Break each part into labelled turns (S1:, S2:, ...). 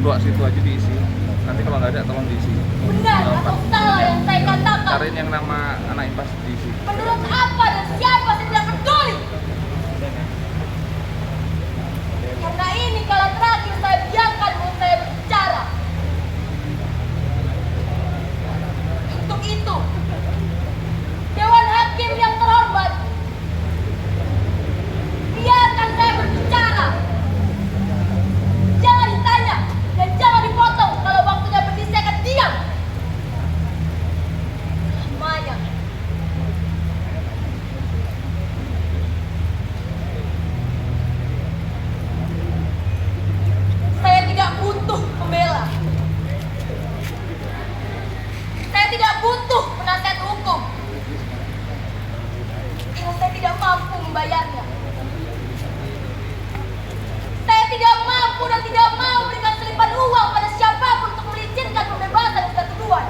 S1: Bawa situ aja diisi. Nanti kalau nggak ada tolong diisi.
S2: Benar atau salah yang saya katakan?
S1: Cariin yang nama anak impas diisi.
S2: Menurut apa dan siapa saya tidak peduli. Karena ini kala terakhir saya biarkan mulut saya berbicara. Untuk itu, Dewan Hakim yang terhormat, biarkan saya berbicara. Jangan ditanya dan jangan dipotong. Kalau waktunya berdiri saya akan diam. Selamanya. Saya tidak butuh pembela. Saya tidak butuh penasihat hukum. Karena saya tidak mampu membayarnya. Saya tidak mampu dan tidak mau berikan selipan uang pada siapapun untuk melicinkan pembebasan Ustaz Ridwan.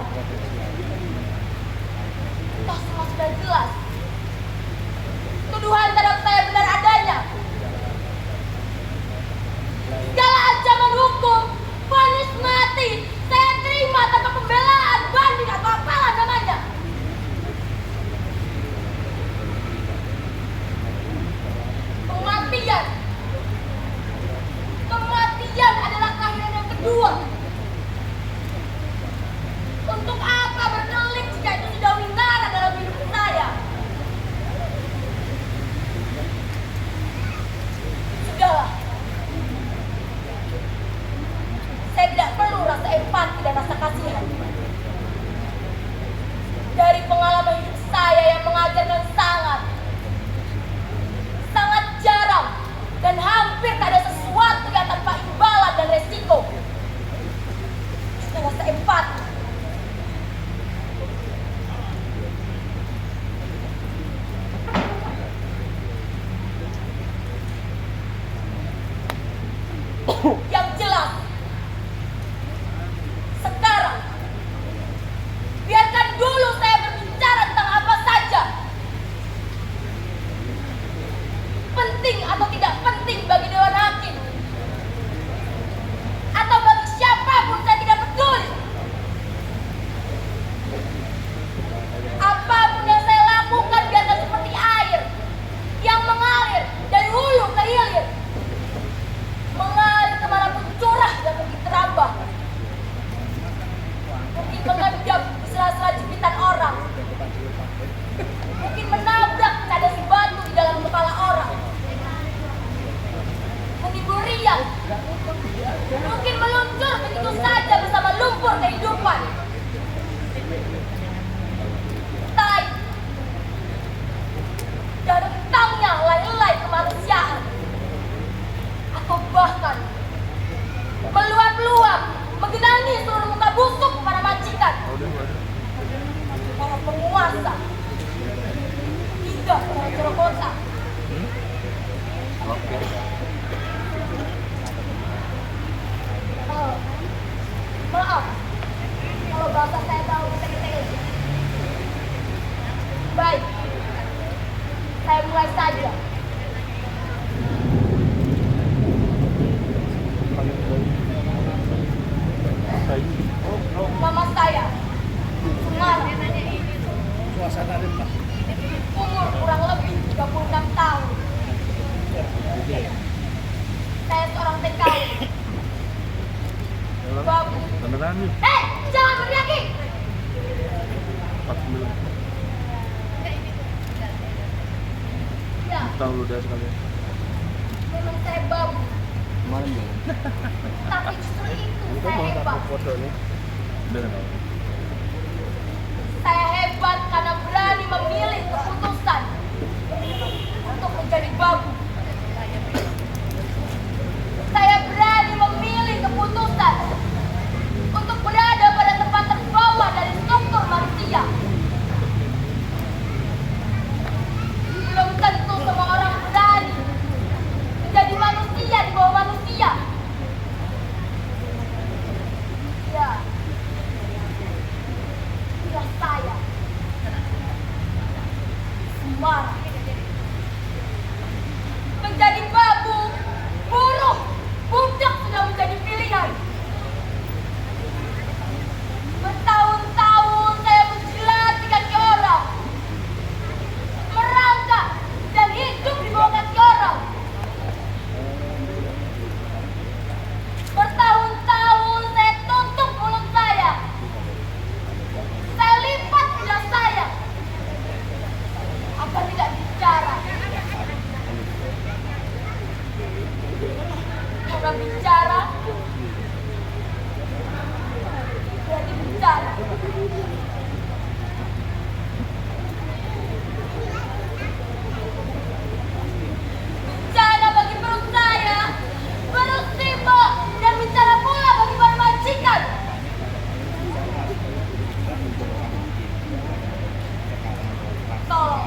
S2: Toh semua sudah jelas. Tuduhan terhadap saya benar adanya. Segala ancaman hukum, vonis mati, saya terima tanpa pembelaan, banding atau apalah namanya. Kematian adalah kelahiran yang kedua. Untuk apa berkelit jika itu sudah winara dalam hidup saya? juga orang Surakarta.
S1: Oke.
S2: Oh, maaf, kalau bahasa saya tahu tege-tege. Baik, saya mulai saja. Nama saya Semarang. Umur kurang lebih 36 tahun. Saya seorang TKI. Babu.
S1: Beneran nih.
S2: Jangan beriaki.
S1: 49.
S2: Ya,
S1: Tahu lu dah sekalian.
S2: memang saya babu. Tapi justru itu saya hebat.
S1: Udah kan?
S2: Saya hebat karena berani memilih keputusan untuk menjadi babu. Saya berani memilih keputusan untuk berada pada tempat terbawah dari struktur manusia. Belum tentu semua orang berani menjadi manusia di bawah manusia. Ya, inilah saya, Semarang. Menjadi babu, burung, budak sudah menjadi pilihan. Bertahun-tahun saya menjilati kaki orang, merangkak dan hidup di bawah kaki orang. Bertahun-tahun saya tutup mulut saya. Saya lipat lidah saya agar tidak bicara. Karena bicara berarti bicara. Bicara bagi perut saya, perut Timo, dan bicara pula bagi para majikan. Tolong,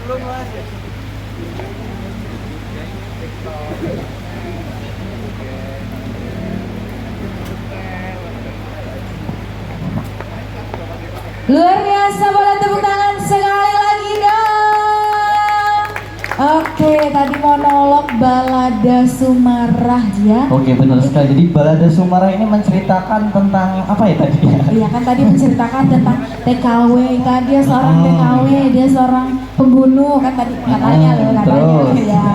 S3: Luar biasa, boleh tepuk tangan sekali lagi dong. Oke, tadi monolog Balada Sumarah ya.
S4: Oke, benar sekali. Jadi Balada Sumarah ini menceritakan tentang apa ya tadi?
S3: Iya kan tadi menceritakan tentang TKW kan, dia seorang TKW, dia seorang pembunuh kan tadi katanya loh katanya
S4: Terus.
S3: ya.